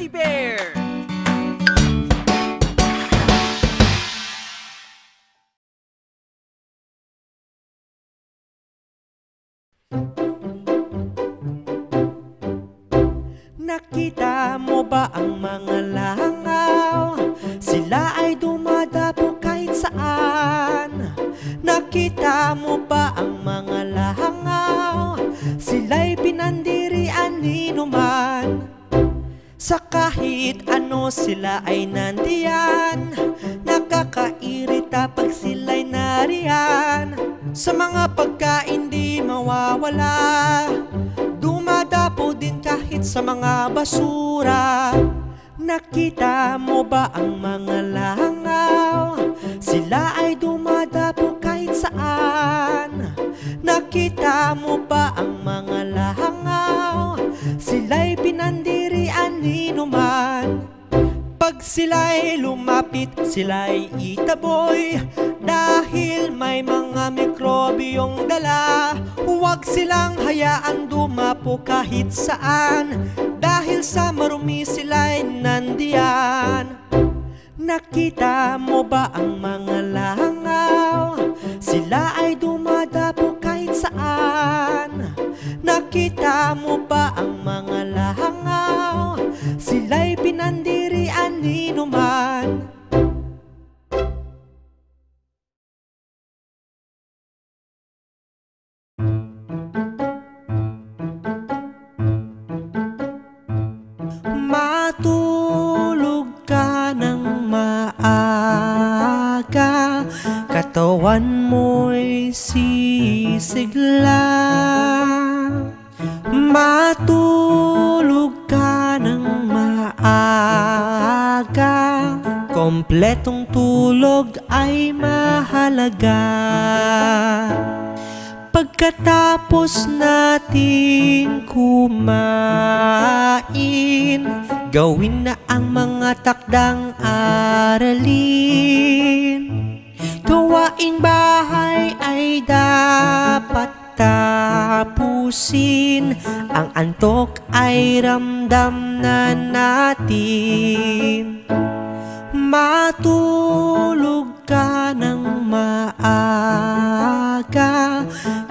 Fuzzy Bear! Nakita mo ba ang mga langaw? Sila ay dumadapo kahit saan. Nakita mo ba ang mga langaw? Sila'y pinandirian ni numan. Sa kahit ano sila ay nandiyan. Nakakairita pag sila'y nariyan. Sa mga pagkain di mawawala. Dumadapo din kahit sa mga basura. Nakita mo ba ang mga langaw? Sila ay dumadapo kahit saan. Nakita mo ba ang mga langaw? Sila'y pinandirian ni numan. Pag sila'y lumapit, sila'y itaboy. Dahil may mga mikrobiyong dala. Huwag silang hayaan dumapo kahit saan. Dahil sa marumi sila'y nandiyan. Nakita mo ba ang mga langaw? Sila ay dumadapo kahit saan. Nakita mo ba ang mga langaw? Sila'y pinandirian ni numan. Matulog ka ng maaga, katawan mo'y sisigla. Matulog ka ng maaga, kompletong tulog ay mahalaga. Pagkatapos natin kumain, gawin na ang mga takdang aralin. Gawaing bahay ay dapat tapusin. Ang antok ay ramdam na natin. Matulog ka ng maaga,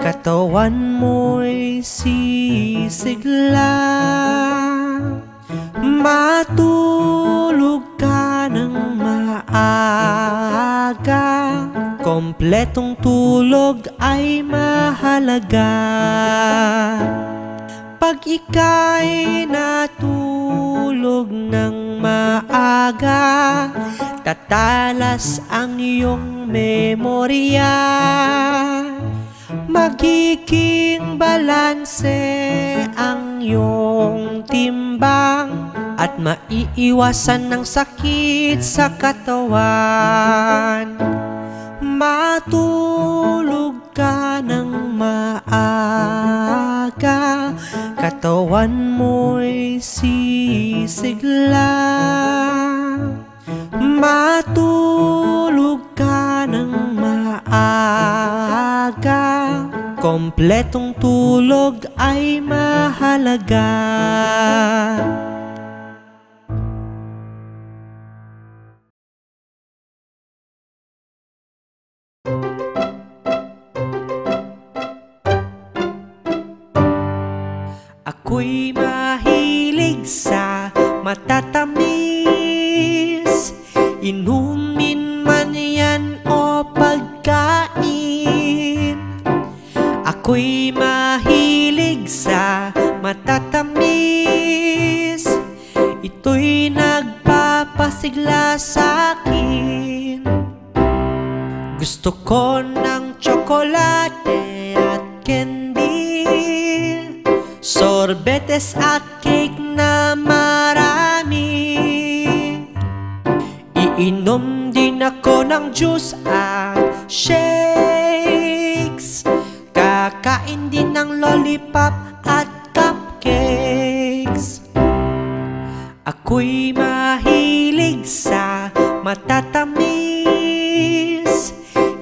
katawan mo'y sisigla. Matulog ka ng maaga, kompletong tulog ay mahalaga. Pag ika'y natulog ng maaga, tatalas ang iyong memorya. Magiging balanse ang iyong timbang at maiiwasan ng sakit sa katawan. Matulog ka ng maaga, katawan mo'y sisigla. Matulog ka ng maaga, kompletong tulog ay mahalaga. Ako'y mahilig sa matatamis, inumin man yan o pagkain. Ako'y mahilig sa matatamis, ito'y nagpapasigla sa'kin. Gusto ko ng tsokolate at candy, sorbetes at cake na marami. Iinom din ako ng juice at shakes, kakain din ng lollipop at cupcakes. Ako'y mahilig sa matatamis,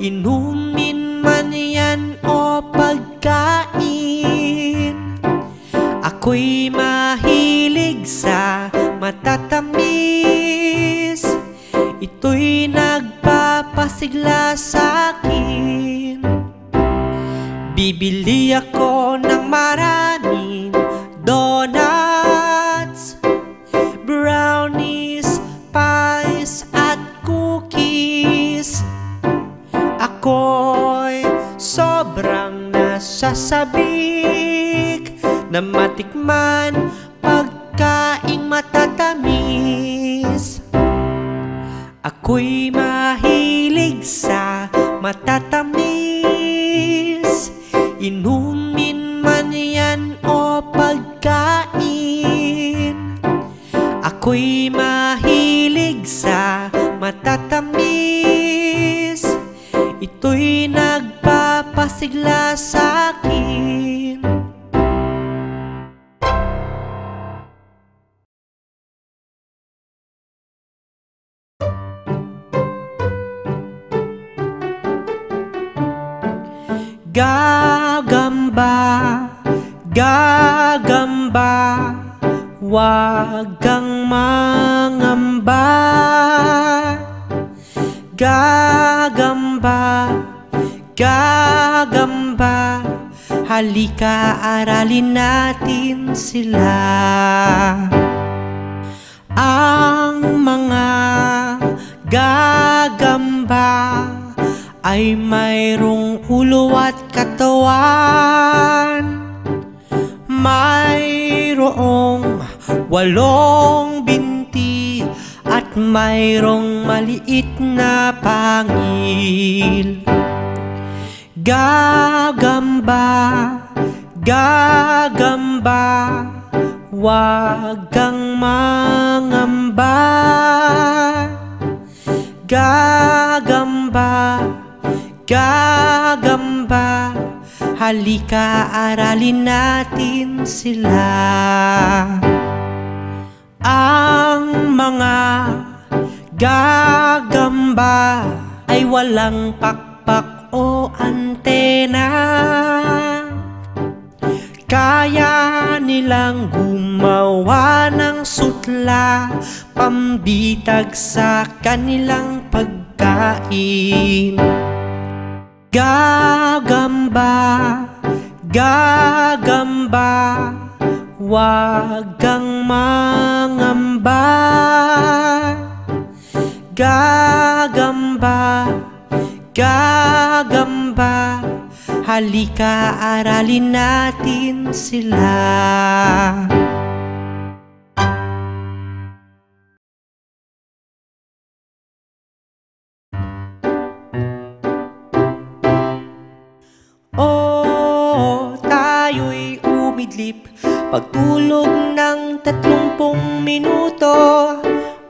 inumin man yan o pagkain. Ako'y mahilig sa matatamis, Bibili ako ng maraming donuts, brownies, pies at cookies. Ako'y sobrang nasasabik na matikman pagkaing matatamis. Ako'y mahilig sa matatamis, inumin man yan o pagkain. Ako'y mahilig sa matatamis, ito'y nagpapasigla sa'kin. Gagamba, gagamba, wag kang mangamba. Gagamba, gagamba, halika aralin natin sila. Ang mga gagamba ay mayroong ulo at katawan, mayroong 8 binti at mayroong maliit na pangil. Gagamba, gagamba, wag kang mangamba. Gagamba, gagamba, halika aralin natin sila. Ang mga gagamba ay walang pakpak o antena, kaya nilang gumawa ng sutla pambitag sa kanilang pagkain. Gagamba, gagamba, wag kang mangamba. Gagamba, gagamba, halika aralin natin sila. Oh, tayo'y umidlip pagtulog ng 30 minuto.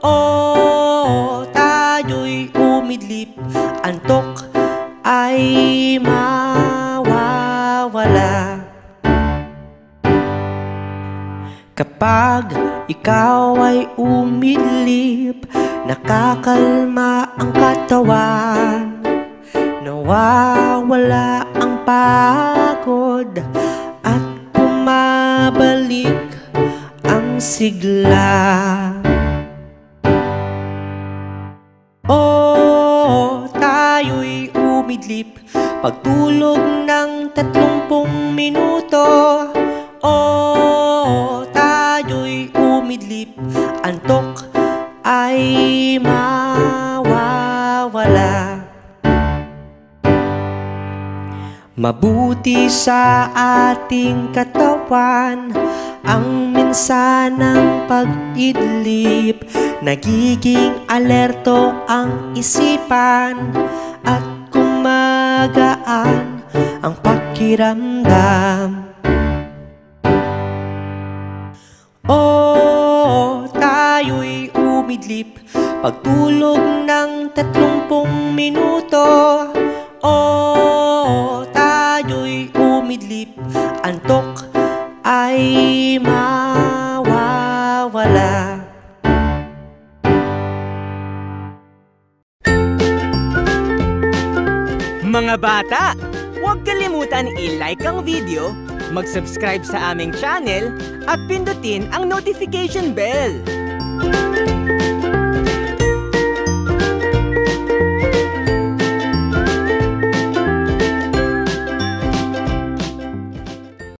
Oh, tayo'y umidlip, antok ay mawawala. Kapag ikaw ay umidlip, nakakalma ang katawan, nawawala ang pagod at bumabalik ang sigla. Oh, tayo'y umidlip pagtulog ng 30 minuto. Oh, tayo'y umidlip, antok ay mawawala. Mabuti sa ating katawan ang minsanang pag-idlip, nagiging alerto ang isipan at gumagaan ang pakiramdam. Oh, tayo'y umidlip pagtulog ng 30 minuto. Oh, tayo'y umidlip, antok ay mawawala. Mga bata, huwag kalimutan i-like ang video, mag-subscribe sa aming channel, at pindutin ang notification bell.